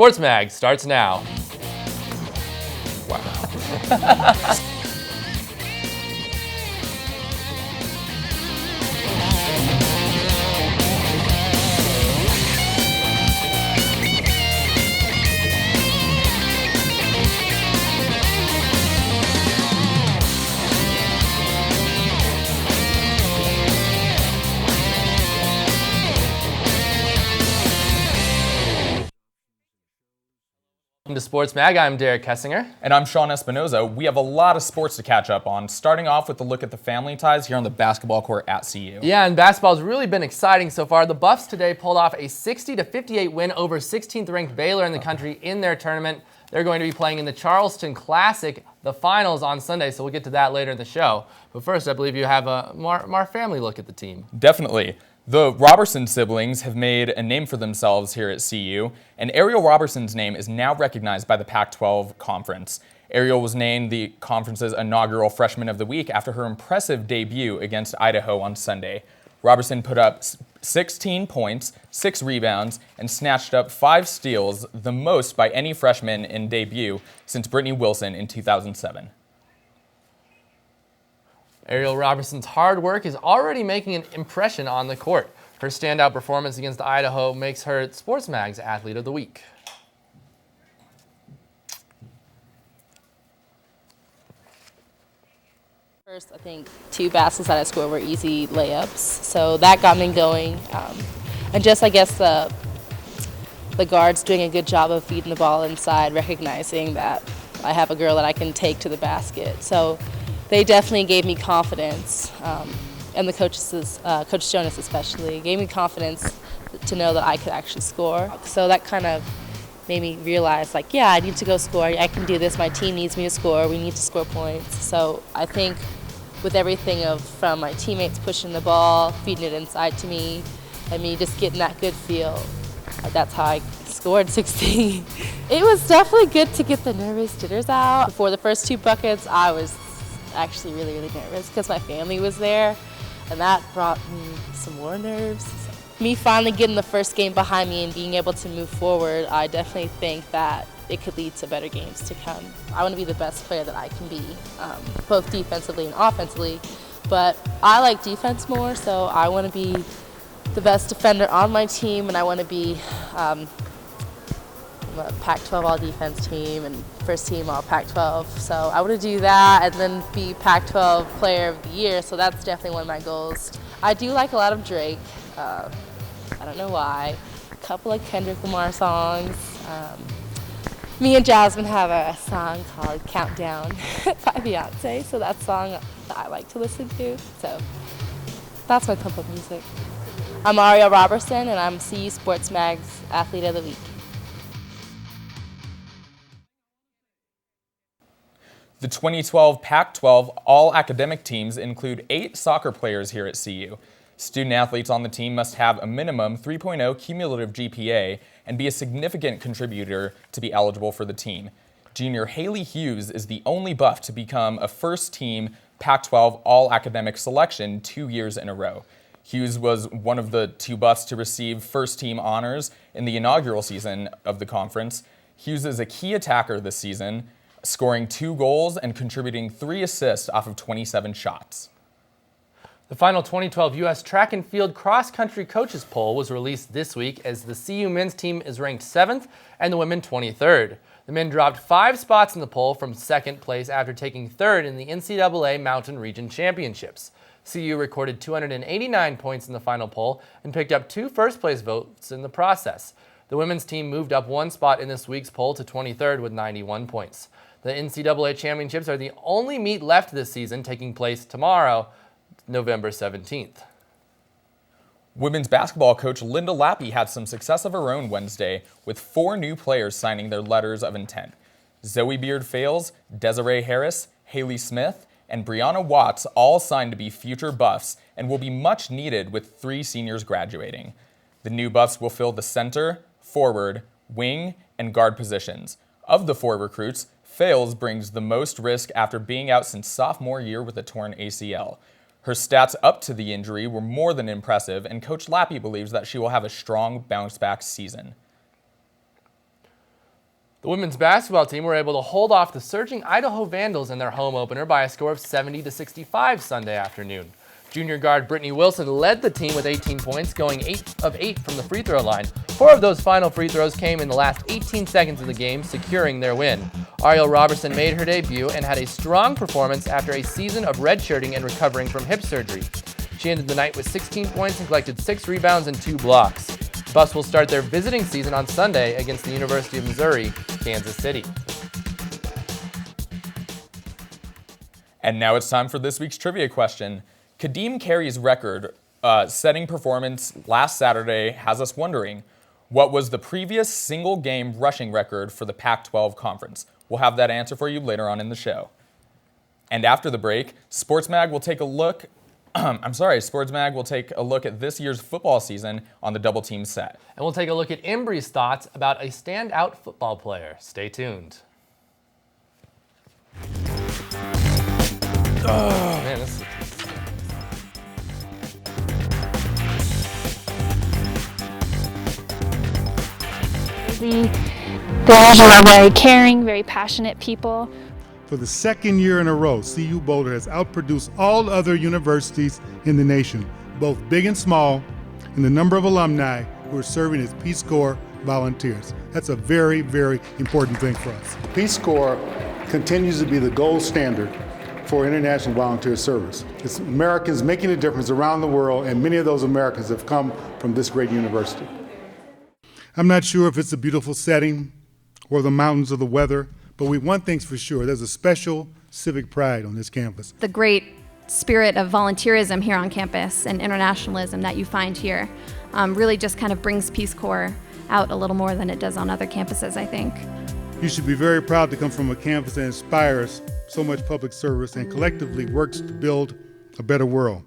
Sports Mag starts now. Wow. Welcome to Sports Mag. I'm Derek Kessinger. And I'm Sean Espinoza. We have a lot of sports to catch up on, starting off with a look at the family ties here on the basketball court at CU. Yeah, and basketball's really been exciting so far. The Buffs today pulled off a 60-58 win over 16th-ranked Baylor in the country in their tournament. They're going to be playing in the Charleston Classic, the finals on Sunday, so we'll get to that later in the show. But first, I believe you have a more family look at the team. Definitely. The Robertson siblings have made a name for themselves here at CU, and Ariel Robertson's name is now recognized by the Pac-12 Conference. Ariel was named the conference's inaugural Freshman of the Week after her impressive debut against Idaho on Sunday. Robertson put up 16 points, 6 rebounds, and snatched up 5 steals, the most by any freshman in debut since Brittany Wilson in 2007. Ariel Robertson's hard work is already making an impression on the court. Her standout performance against Idaho makes her Sports Mag's Athlete of the Week. First, I think 2 baskets that I scored were easy layups, so that got me going. And just, I guess, the guards doing a good job of feeding the ball inside, recognizing that I have a girl that I can take to the basket. So they definitely gave me confidence, and the coaches, Coach Jonas especially, gave me confidence to know that I could actually score. So that kind of made me realize, like, yeah, I need to go score. I can do this. My team needs me to score. We need to score points. So I think with everything from my teammates pushing the ball, feeding it inside to me, and me just getting that good feel, that's how I scored 16. It was definitely good to get the nervous jitters out. Before the first 2 buckets, I was actually really, really nervous because my family was there, and that brought me some more nerves. Me finally getting the first game behind me and being able to move forward, I definitely think that it could lead to better games to come. I want to be the best player that I can be, both defensively and offensively, but I like defense more, so I want to be the best defender on my team, and I want to be a Pac-12 all-defense team and first team all Pac-12. So I want to do that and then be Pac-12 player of the year, so that's definitely one of my goals. I do like a lot of Drake. I don't know why. A couple of Kendrick Lamar songs. Me and Jasmine have a song called Countdown by Beyonce, so that's a song that I like to listen to. So that's my pump-up music. I'm Ariel Robertson, and I'm CU Sports Mag's Athlete of the Week. The 2012 Pac-12 all-academic teams include 8 soccer players here at CU. Student athletes on the team must have a minimum 3.0 cumulative GPA and be a significant contributor to be eligible for the team. Junior Haley Hughes is the only Buff to become a first-team Pac-12 all-academic selection 2 years in a row. Hughes was one of the 2 Buffs to receive first-team honors in the inaugural season of the conference. Hughes is a key attacker this season, scoring 2 goals and contributing 3 assists off of 27 shots. The final 2012 U.S. Track and Field Cross-Country Coaches Poll was released this week as the CU men's team is ranked 7th and the women 23rd. The men dropped 5 spots in the poll from 2nd place after taking 3rd in the NCAA Mountain Region Championships. CU recorded 289 points in the final poll and picked up 2 first-place votes in the process. The women's team moved up 1 spot in this week's poll to 23rd with 91 points. The NCAA Championships are the only meet left this season, taking place tomorrow, November 17th. Women's basketball coach Linda Lappy had some success of her own Wednesday with 4 new players signing their letters of intent. Zoe Beard-Fales, Desiree Harris, Haley Smith, and Brianna Watts all signed to be future Buffs and will be much needed with 3 seniors graduating. The new Buffs will fill the center, forward, wing, and guard positions. Of the 4 recruits, Fales brings the most risk after being out since sophomore year with a torn ACL. Her stats up to the injury were more than impressive, and Coach Lappy believes that she will have a strong bounce-back season. The women's basketball team were able to hold off the surging Idaho Vandals in their home opener by a score of 70-65 Sunday afternoon. Junior guard Brittany Wilson led the team with 18 points, going 8 of 8 from the free throw line. 4 of those final free throws came in the last 18 seconds of the game, securing their win. Ariel Robertson made her debut and had a strong performance after a season of redshirting and recovering from hip surgery. She ended the night with 16 points and collected 6 rebounds and 2 blocks. The Buffs will start their visiting season on Sunday against the University of Missouri, Kansas City. And now it's time for this week's trivia question. Kadeem Carey's record setting performance last Saturday has us wondering, what was the previous single game rushing record for the Pac-12 conference? We'll have that answer for you later on in the show. And after the break, SportsMag will take a look SportsMag will take a look at this year's football season on the Double Team set. And we'll take a look at Embry's thoughts about a standout football player. Stay tuned. Oh, man, this is... They are very caring, very passionate people. For the second year in a row, CU Boulder has outproduced all other universities in the nation, both big and small, in the number of alumni who are serving as Peace Corps volunteers. That's a very, very important thing for us. Peace Corps continues to be the gold standard for international volunteer service. It's Americans making a difference around the world, and many of those Americans have come from this great university. I'm not sure if it's the beautiful setting or the mountains or the weather, but one thing's for sure, there's a special civic pride on this campus. The great spirit of volunteerism here on campus and internationalism that you find here really just kind of brings Peace Corps out a little more than it does on other campuses, I think. You should be very proud to come from a campus that inspires so much public service and collectively works to build a better world.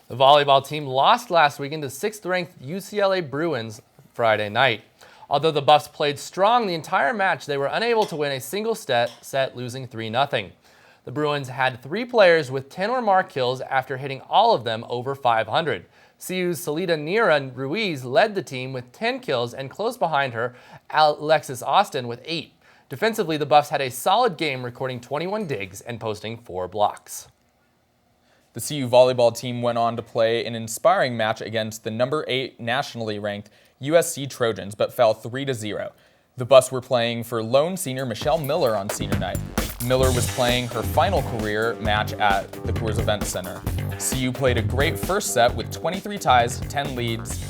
The volleyball team lost last weekend to 6th-ranked UCLA Bruins Friday night. Although the Buffs played strong the entire match, they were unable to win a single set, losing 3-0. The Bruins had 3 players with 10 or more kills after hitting all of them over 500. CU's Salida Nira Ruiz led the team with 10 kills, and close behind her, Alexis Austin with 8. Defensively, the Buffs had a solid game, recording 21 digs and posting 4 blocks. The CU volleyball team went on to play an inspiring match against the number 8 nationally ranked USC Trojans, but fell 3-0. The Buffs were playing for lone senior Michelle Miller on senior night. Miller was playing her final career match at the Coors Event Center. CU played a great first set with 23 ties, 10 leads,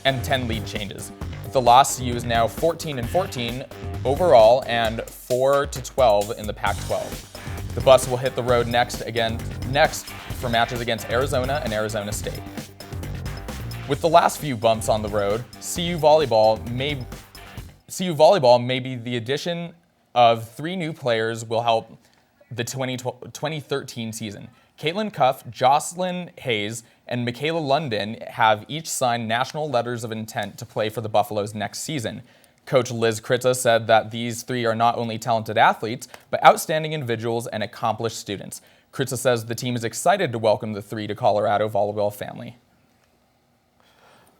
and 10 lead changes. With the loss, CU is now 14-14 overall and 4-12 in the Pac-12. The Buffs will hit the road next for matches against Arizona and Arizona State. With the last few bumps on the road, CU volleyball may be the addition of 3 new players will help the 2013 season. Caitlin Cuff, Jocelyn Hayes, and Michaela London have each signed national letters of intent to play for the Buffaloes next season. Coach Liz Kritza said that these 3 are not only talented athletes, but outstanding individuals and accomplished students. Kritza says the team is excited to welcome the 3 to Colorado volleyball family.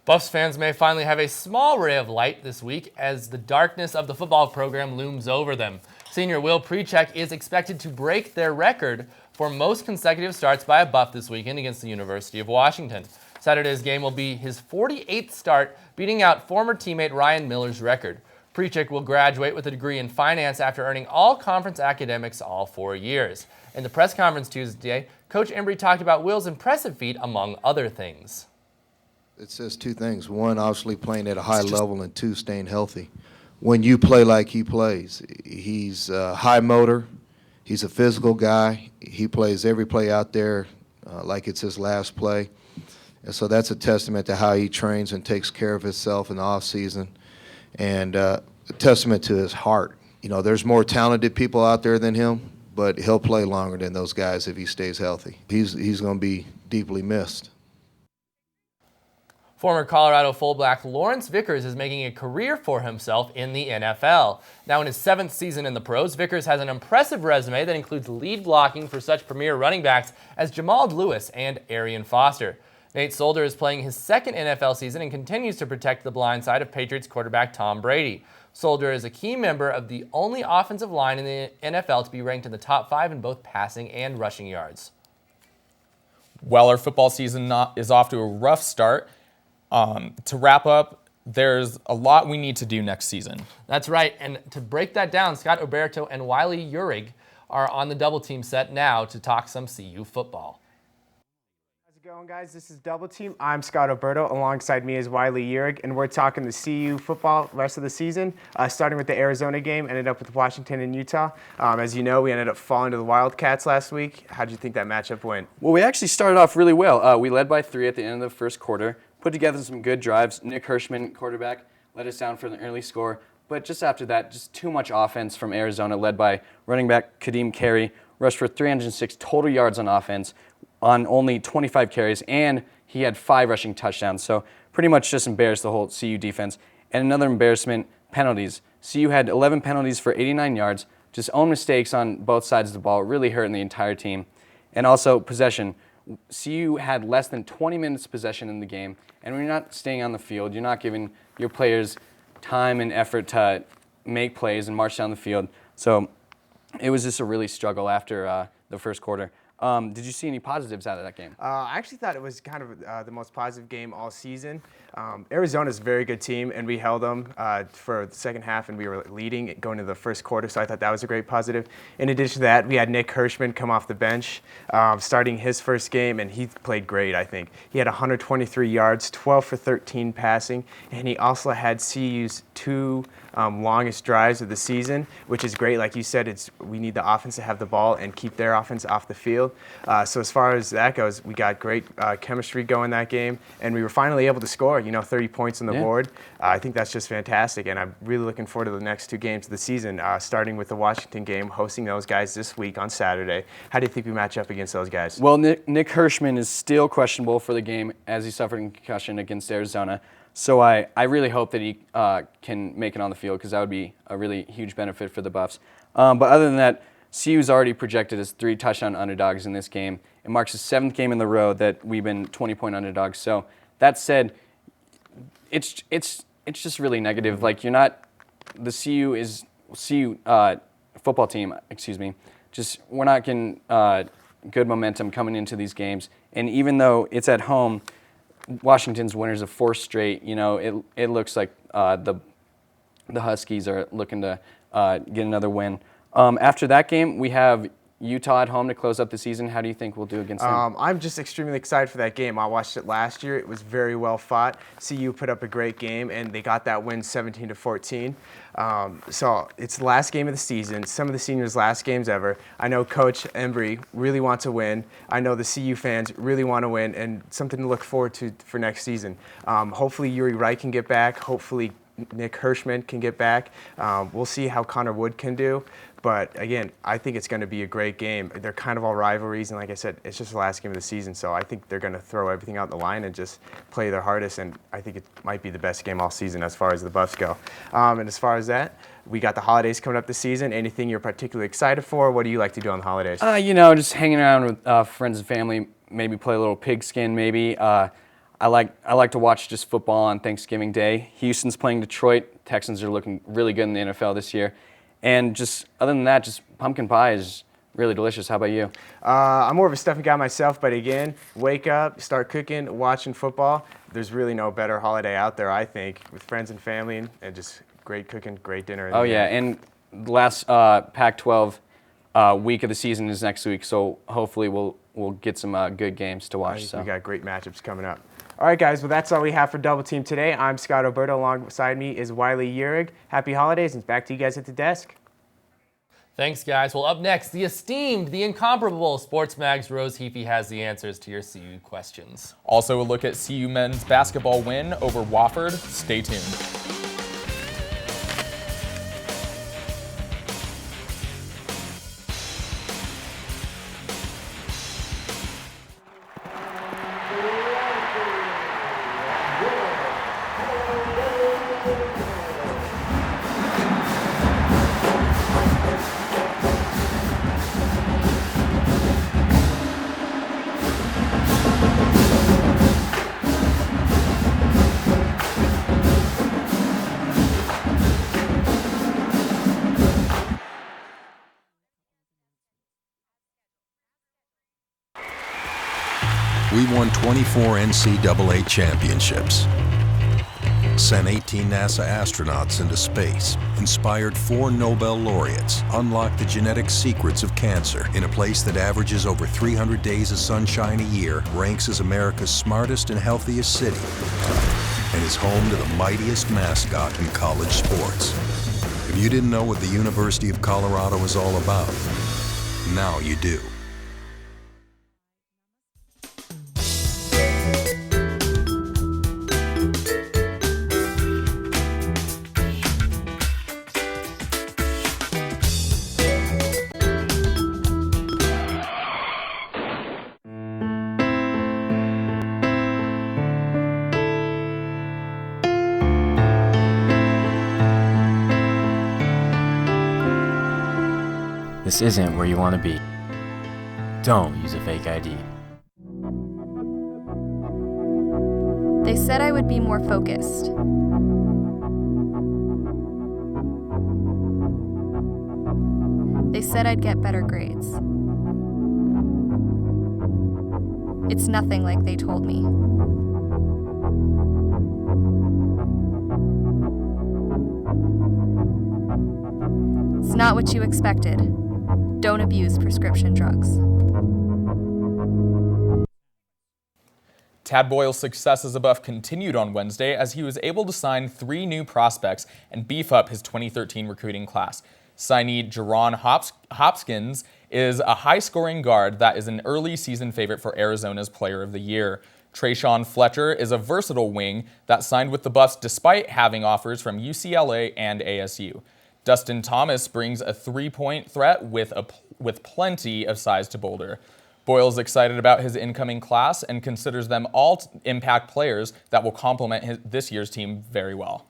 Buffs fans may finally have a small ray of light this week as the darkness of the football program looms over them. Senior Will Precheck is expected to break their record for most consecutive starts by a Buff this weekend against the University of Washington. Saturday's game will be his 48th start, beating out former teammate Ryan Miller's record. Prechick will graduate with a degree in finance after earning all conference academics all 4 years. In the press conference Tuesday, Coach Embry talked about Will's impressive feat, among other things. It says two things. One, obviously playing at a high level, and two, staying healthy. When you play like he plays, he's high motor, he's a physical guy. He plays every play out there like it's his last play. And so that's a testament to how he trains and takes care of himself in the off season, and a testament to his heart. You know, there's more talented people out there than him, but he'll play longer than those guys if he stays healthy. He's going to be deeply missed. Former Colorado fullback Lawrence Vickers is making a career for himself in the NFL. Now in his 7th season in the pros, Vickers has an impressive resume that includes lead blocking for such premier running backs as Jamal Lewis and Arian Foster. Nate Solder is playing his 2nd NFL season and continues to protect the blind side of Patriots quarterback Tom Brady. Solder is a key member of the only offensive line in the NFL to be ranked in the top 5 in both passing and rushing yards. Well, our football season is off to a rough start. To wrap up, there's a lot we need to do next season. That's right, and to break that down, Scott Oberto and Wiley Uhrig are on the double team set now to talk some CU football. How's it going, guys? This is Double Team. I'm Scott Oberto. Alongside me is Wiley Uhrig, and we're talking the CU football rest of the season, starting with the Arizona game, ended up with Washington and Utah. As you know, we ended up falling to the Wildcats last week. How did you think that matchup went? Well, we actually started off really well. We led by 3 at the end of the first quarter. Put together some good drives. Nick Hirschman, quarterback, let us down for an early score. But just after that, just too much offense from Arizona, led by running back Kadeem Carey, rushed for 306 total yards on offense on only 25 carries, and he had 5 rushing touchdowns. So pretty much just embarrassed the whole CU defense. And another embarrassment, penalties. CU had 11 penalties for 89 yards, just own mistakes on both sides of the ball, really hurting the entire team. And also possession. CU had less than 20 minutes possession in the game, and when you're not staying on the field, you're not giving your players time and effort to make plays and march down the field. So it was just a really struggle after the first quarter. Did you see any positives out of that game? I actually thought it was kind of the most positive game all season. Arizona's a very good team, and we held them for the second half, and we were leading going into the first quarter, so I thought that was a great positive. In addition to that, we had Nick Hirschman come off the bench, starting his first game, and he played great, I think. He had 123 yards, 12 for 13 passing, and he also had CU's 2 longest drives of the season, which is great. Like you said, we need the offense to have the ball and keep their offense off the field. So as far as that goes, we got great chemistry going that game, and we were finally able to score, 30 points on the board. I think that's just fantastic, and I'm really looking forward to the next 2 games of the season, starting with the Washington game, hosting those guys this week on Saturday. How do you think we match up against those guys? Well, Nick Hirschman is still questionable for the game as he suffered a concussion against Arizona. So I really hope that he can make it on the field, because that would be a really huge benefit for the Buffs. But other than that, CU's already projected as 3 touchdown underdogs in this game. It marks the 7th game in the row that we've been 20-point underdogs. So that said, it's just really negative. Like, you're not, the CU football team, just we're not getting good momentum coming into these games. And even though it's at home, Washington's winners of 4 straight. It looks like the Huskies are looking to get another win. After that game, we have Utah at home to close up the season. How do you think we'll do against them? I'm just extremely excited for that game. I watched it last year. It was very well fought. CU put up a great game, and they got that win 17-14. So it's the last game of the season, some of the seniors' last games ever. I know Coach Embry really wants to win. I know the CU fans really want to win, and something to look forward to for next season. Hopefully Yuri Wright can get back. Hopefully Nick Hirschman can get back. We'll see how Connor Wood can do. But again, I think it's going to be a great game. They're kind of all rivalries, and like I said, it's just the last game of the season, so I think they're going to throw everything out the line and just play their hardest, and I think it might be the best game all season as far as the Buffs go. And as far as that, we got the holidays coming up this season. Anything you're particularly excited for? What do you like to do on the holidays? Just hanging around with friends and family, maybe play a little pigskin, maybe. I like to watch just football on Thanksgiving Day. Houston's playing Detroit. Texans are looking really good in the NFL this year. And just other than that, just pumpkin pie is really delicious. How about you? I'm more of a stuffing guy myself, but again, wake up, start cooking, watching football. There's really no better holiday out there, I think, with friends and family and just great cooking, great dinner. Oh, yeah, and the last Pac-12 week of the season is next week, so hopefully we'll get some good games to watch. So. We got great matchups coming up. All right, guys, well, that's all we have for Double Team today. I'm Scott Oberto. Alongside me is Wiley Uhrig. Happy holidays, and back to you guys at the desk. Thanks, guys. Well, up next, the esteemed, the incomparable Sports Mag's Rose Heaphy has the answers to your CU questions. Also, a look at CU men's basketball win over Wofford. Stay tuned. We won 24 NCAA championships, sent 18 NASA astronauts into space, inspired 4 Nobel laureates, unlocked the genetic secrets of cancer in a place that averages over 300 days of sunshine a year, ranks as America's smartest and healthiest city, and is home to the mightiest mascot in college sports. If you didn't know what the University of Colorado is all about, now you do. This isn't where you want to be. Don't use a fake ID. They said I would be more focused. They said I'd get better grades. It's nothing like they told me. It's not what you expected. Don't abuse prescription drugs. Tad Boyle's success as a Buff continued on Wednesday as he was able to sign 3 new prospects and beef up his 2013 recruiting class. Signee Jerron Hopkins is a high-scoring guard that is an early season favorite for Arizona's Player of the Year. Trayshawn Fletcher is a versatile wing that signed with the Buffs despite having offers from UCLA and ASU. Dustin Thomas brings a 3-point threat with plenty of size to Boulder. Boyle's excited about his incoming class and considers them all impact players that will complement this year's team very well.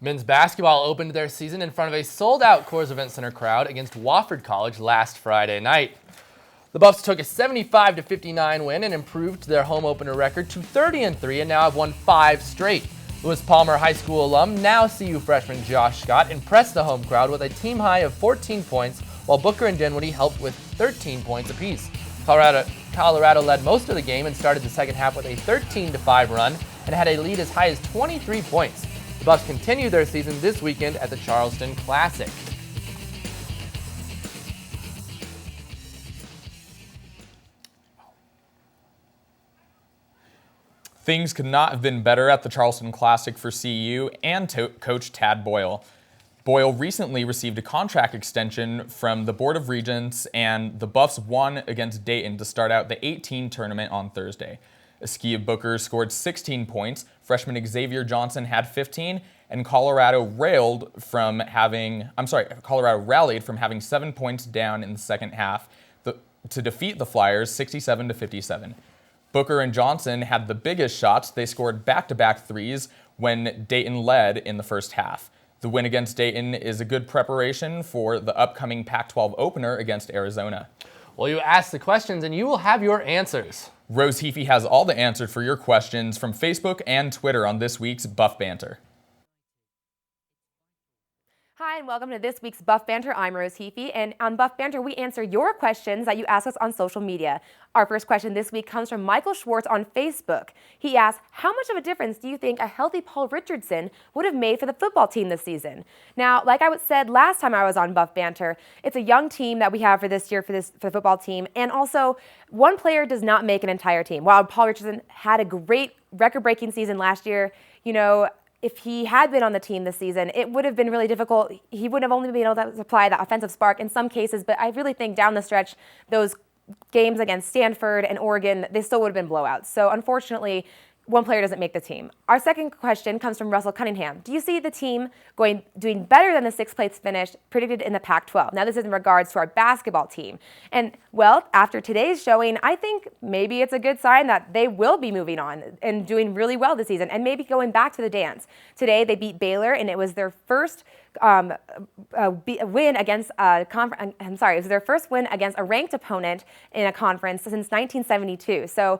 Men's basketball opened their season in front of a sold-out Coors Event Center crowd against Wofford College last Friday night. The Buffs took a 75-59 win and improved their home opener record to 30-3 and now have won 5 straight. Lewis Palmer High School alum, now CU freshman Josh Scott, impressed the home crowd with a team high of 14 points, while Booker and Dinwiddie helped with 13 points apiece. Colorado led most of the game and started the second half with a 13-5 run and had a lead as high as 23 points. The Buffs continue their season this weekend at the Charleston Classic. Things could not have been better at the Charleston Classic for CU and coach Tad Boyle. Boyle recently received a contract extension from the Board of Regents, and the Buffs won against Dayton to start out the 18 tournament on Thursday. Askia Booker scored 16 points, freshman Xavier Johnson had 15, and Colorado rallied from having 7 points down in the second half to defeat the Flyers 67-57. Booker and Johnson had the biggest shots. They scored back-to-back threes when Dayton led in the first half. The win against Dayton is a good preparation for the upcoming Pac-12 opener against Arizona. Well, you ask the questions and you will have your answers. Rose Heaphy has all the answers for your questions from Facebook and Twitter on this week's Buff Banter. Hi, Hi, and welcome to this week's Buff Banter. I'm Rose Heafy, and on Buff Banter, we answer your questions that you ask us on social media. Our first question this week comes from Michael Schwartz on Facebook. He asks, how much of a difference do you think a healthy Paul Richardson would have made for the football team this season? Now, like I said last time I was on Buff Banter, it's a young team that we have for this year for the football team, and also one player does not make an entire team. While Paul Richardson had a great record-breaking season last year, if he had been on the team this season, it would have been really difficult. He would have only been able to supply the offensive spark in some cases, but I really think down the stretch, those games against Stanford and Oregon, they still would have been blowouts. So unfortunately, one player doesn't make the team. Our second question comes from Russell Cunningham. Do you see the team doing better than the sixth place finish predicted in the Pac-12? Now, this is in regards to our basketball team. And, well, after today's showing, I think maybe it's a good sign that they will be moving on and doing really well this season and maybe going back to the dance. Today, they beat Baylor, and it was their first win against it was their first win against a ranked opponent in a conference since 1972. So,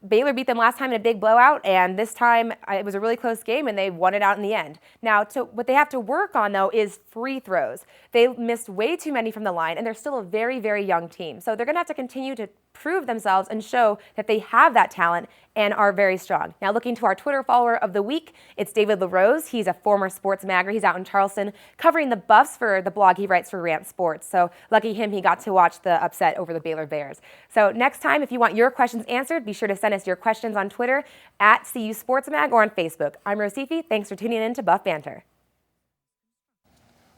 Baylor beat them last time in a big blowout, and this time it was a really close game, and they won it out in the end. Now, what they have to work on, though, is free throws. They missed way too many from the line, and they're still a very, very young team. So they're going to have to continue to prove themselves and show that they have that talent and are very strong. Now, looking to our Twitter follower of the week, it's David LaRose. He's a former sports magger. He's out in Charleston covering the Buffs for the blog he writes for Rant Sports. So lucky him, he got to watch the upset over the Baylor Bears. So next time, if you want your questions answered, be sure to send us your questions on Twitter at CU Sports Mag or on Facebook. I'm Rose Heafy. Thanks for tuning in to Buff Banter.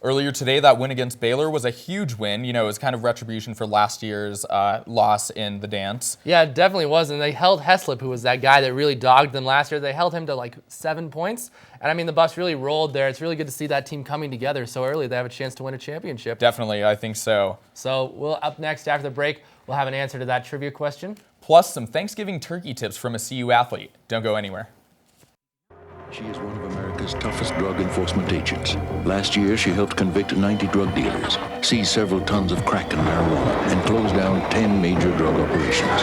Earlier today, that win against Baylor was a huge win. It was kind of retribution for last year's loss in the dance. Yeah, it definitely was. And they held Heslip, who was that guy that really dogged them last year. They held him to 7 points. And the Buffs really rolled there. It's really good to see that team coming together so early. They have a chance to win a championship. Definitely, I think so. So up next after the break, we'll have an answer to that trivia question. Plus some Thanksgiving turkey tips from a CU athlete. Don't go anywhere. She is one of America's toughest drug enforcement agents. Last year, she helped convict 90 drug dealers, seized several tons of crack and marijuana, and closed down 10 major drug operations.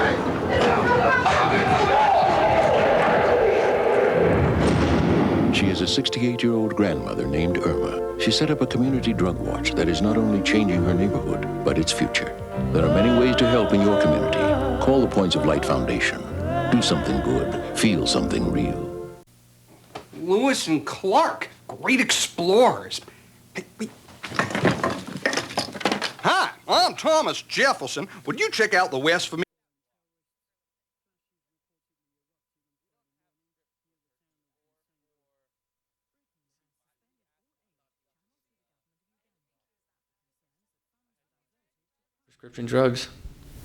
She is a 68-year-old grandmother named Irma. She set up a community drug watch that is not only changing her neighborhood, but its future. There are many ways to help in your community. Call the Points of Light Foundation. Do something good. Feel something real. Lewis and Clark, great explorers. Hi, I'm Thomas Jefferson. Would you check out the West for me? Prescription drugs.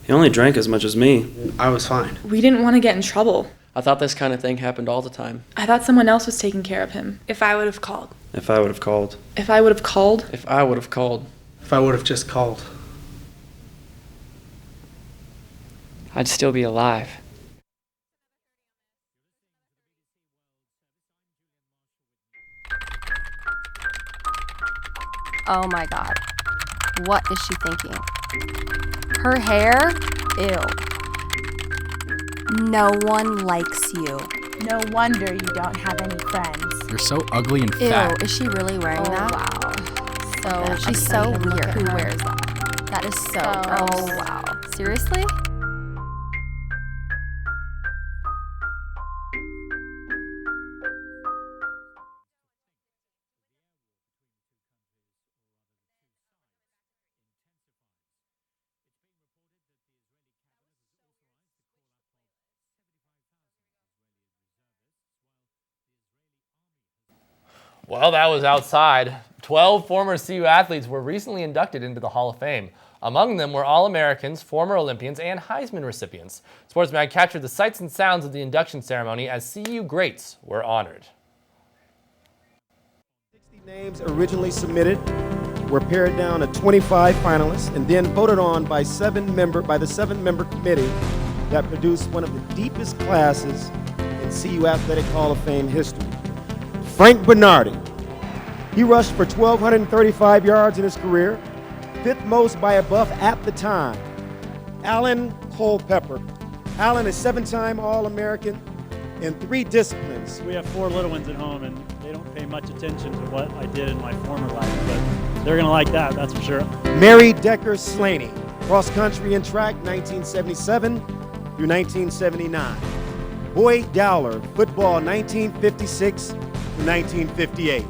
He only drank as much as me. I was fine. We didn't want to get in trouble. I thought this kind of thing happened all the time. I thought someone else was taking care of him. If I would have called. If I would have called. If I would have called. If I would have called. If I would have just called. I'd still be alive. Oh my God. What is she thinking? Her hair? Ew. No one likes you. No wonder you don't have any friends. You're so ugly and Ew, fat. is she really wearing that? Wow. She's so weird. Who wears that? That is so gross. Oh wow. Seriously? Well, that was outside. 12 former CU athletes were recently inducted into the Hall of Fame. Among them were All-Americans, former Olympians, and Heisman recipients. Sportsmag captured the sights and sounds of the induction ceremony as CU greats were honored. 60 names originally submitted were pared down to 25 finalists and then voted on by the 7-member committee that produced one of the deepest classes in CU Athletic Hall of Fame history. Frank Bernardi. He rushed for 1,235 yards in his career, 5th most by a Buff at the time. Alan Culpepper. Alan is 7-time All-American, in 3 disciplines. We have 4 little ones at home, and they don't pay much attention to what I did in my former life, but they're going to like that, that's for sure. Mary Decker Slaney, cross country and track 1977 through 1979. Boyd Dowler, football 1956 through 1958.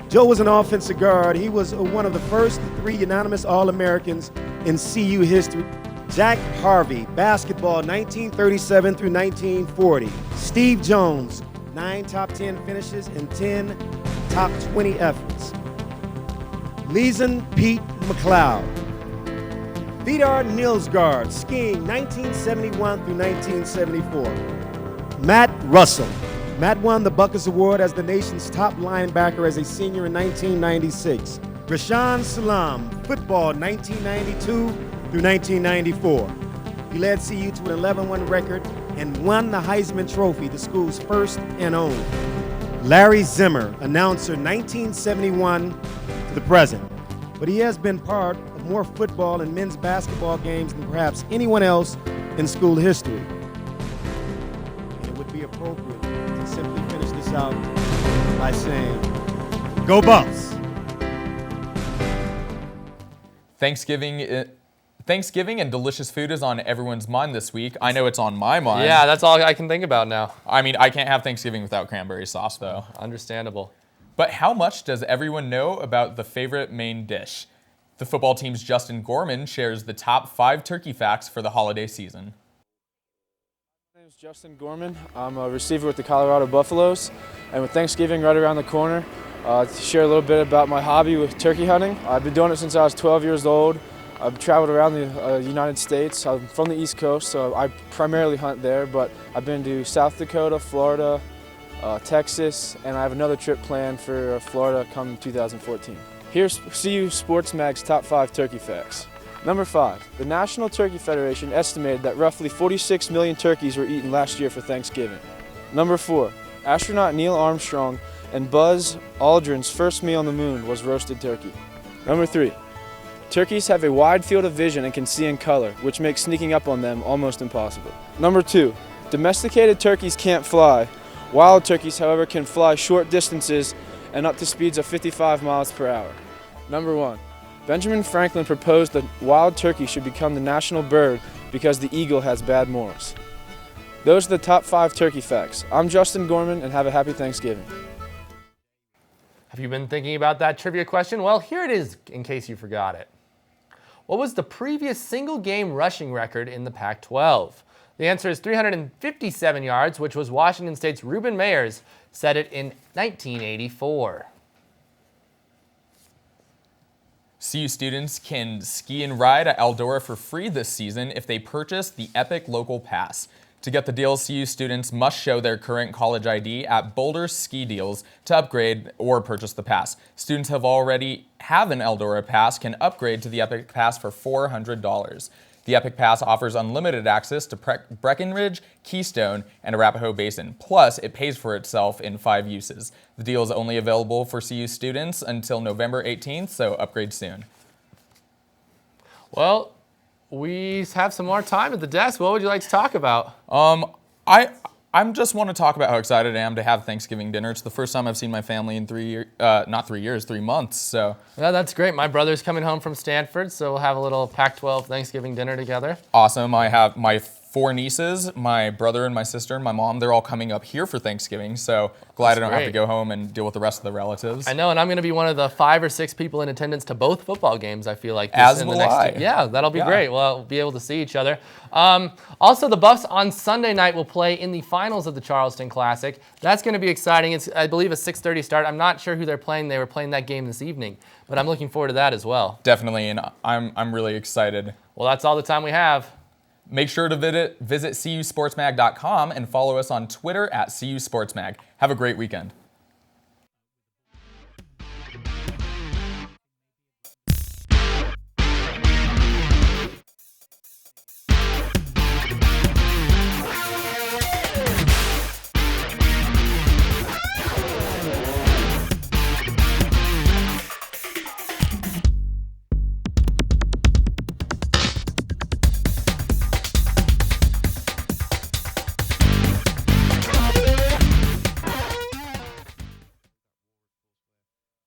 Joe was an offensive guard. He was one of the first 3 unanimous All-Americans in CU history. Jack Harvey, basketball 1937 through 1940. Steve Jones, 9 top 10 finishes and 10 top 20 efforts. Leeson Pete McLeod. Vidar Nilsgaard, skiing 1971 through 1974. Matt Russell. Matt won the Buckus Award as the nation's top linebacker as a senior in 1996. Rashaan Salam, football 1992 through 1994. He led CU to an 11-1 record and won the Heisman Trophy, the school's first and only. Larry Zimmer, announcer 1971 to the present. But he has been part of more football and men's basketball games than perhaps anyone else in school history. And it would be appropriate to simply finish this out by saying, go Buffs! Thanksgiving and delicious food is on everyone's mind this week. I know it's on my mind. Yeah, that's all I can think about now. I mean, I can't have Thanksgiving without cranberry sauce, though. Understandable. But how much does everyone know about the favorite main dish? The football team's Justin Gorman shares the top 5 turkey facts for the holiday season. My name is Justin Gorman. I'm a receiver with the Colorado Buffaloes. And with Thanksgiving right around the corner, to share a little bit about my hobby with turkey hunting. I've been doing it since I was 12 years old. I've traveled around the United States. I'm from the East Coast, so I primarily hunt there, but I've been to South Dakota, Florida, Texas, and I have another trip planned for Florida come 2014. Here's CU Sports Mag's top 5 turkey facts. Number 5, the National Turkey Federation estimated that roughly 46 million turkeys were eaten last year for Thanksgiving. Number 4, astronaut Neil Armstrong and Buzz Aldrin's first meal on the moon was roasted turkey. Number 3, turkeys have a wide field of vision and can see in color, which makes sneaking up on them almost impossible. Number 2, domesticated turkeys can't fly. Wild turkeys, however, can fly short distances and up to speeds of 55 miles per hour. Number 1, Benjamin Franklin proposed that wild turkey should become the national bird because the eagle has bad morals. Those are the top 5 turkey facts. I'm Justin Gorman, and have a happy Thanksgiving. Have you been thinking about that trivia question? Well, here it is in case you forgot it. What was the previous single game rushing record in the Pac-12? The answer is 357 yards, which was Washington State's Ruben Mayers set it in 1984. CU students can ski and ride at Eldora for free this season if they purchase the Epic Local Pass. To get the deal, CU students must show their current college ID at Boulder Ski Deals to upgrade or purchase the pass. Students who already have an Eldora Pass can upgrade to the Epic Pass for $400. The Epic Pass offers unlimited access to Breckenridge, Keystone, and Arapahoe Basin. Plus, it pays for itself in 5 uses. The deal is only available for CU students until November 18th, so upgrade soon. Well, we have some more time at the desk. What would you like to talk about? I just want to talk about how excited I am to have Thanksgiving dinner. It's the first time I've seen my family in 3 years, 3 months. So yeah, that's great. My brother's coming home from Stanford, so we'll have a little Pac-12 Thanksgiving dinner together. Awesome. I have my 4 nieces, my brother and my sister and my mom. They're all coming up here for Thanksgiving, so glad I don't have to go home and deal with the rest of the relatives. I know, and I'm going to be one of the 5 or 6 people in attendance to both football games, I feel like. As will I. Yeah, that'll be great. We'll be able to see each other. Also, the Buffs on Sunday night will play in the finals of the Charleston Classic. That's going to be exciting. It's, I believe, a 6:30 start. I'm not sure who they're playing. They were playing that game this evening, but I'm looking forward to that as well. Definitely, and I'm really excited. Well, that's all the time we have. Make sure to visit cusportsmag.com and follow us on Twitter at cusportsmag. Have a great weekend.